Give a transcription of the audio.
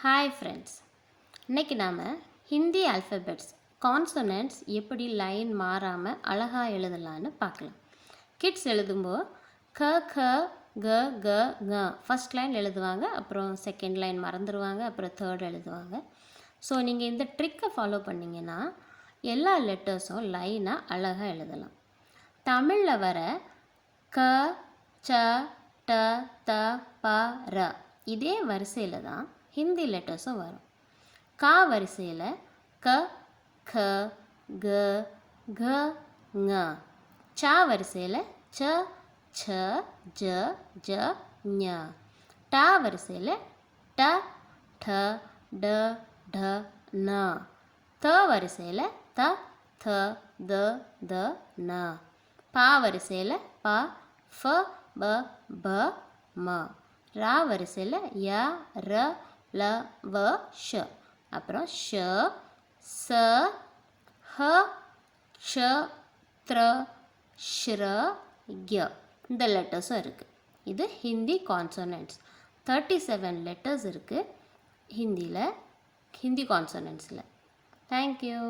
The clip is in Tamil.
ஹாய் ஃப்ரெண்ட்ஸ், இன்றைக்கி நாம் ஹிந்தி ஆல்ஃபபெட்ஸ் கான்சனன்ட்ஸ் எப்படி லைன் மாறாமல் அழகாக எழுதலான்னு பார்க்கலாம். கிட்ஸ் எழுதும்போது க க க க க ஃபஸ்ட் லைன் எழுதுவாங்க, அப்புறம் செகண்ட் லைன் மறந்துடுவாங்க, அப்புறம் தேர்ட் எழுதுவாங்க. ஸோ நீங்கள் இந்த ட்ரிக்கை ஃபாலோ பண்ணிங்கன்னா எல்லா லெட்டர்ஸும் லைனாக அழகாக எழுதலாம். தமிழில் வர க ச ட த ப ர இதே வரிசையில் தான் ஹிந்தி லெட்டர்ஸும் வரும். கா வரிசையில் க க க க ங. சா வரிசையில் ச ச ஜ ஜ ஞ. டா வரிசையில் ட ட ட ட ந. த வரிசையில் த த த த ந. பா வரிசையில் ப ஃப ப ப ம. ரா வரிசையில் ய ர ல வ ஷ. அப்புறம் ஷ ச ஹ ஷ த்ர ஷ்ர ய. இந்த லெட்டர்ஸும் இருக்குது. இது ஹிந்தி கான்சனன்ட்ஸ். 37 லெட்டர்ஸ் இருக்குது ஹிந்தி கான்சனன்ட்ஸில். தேங்க்யூ.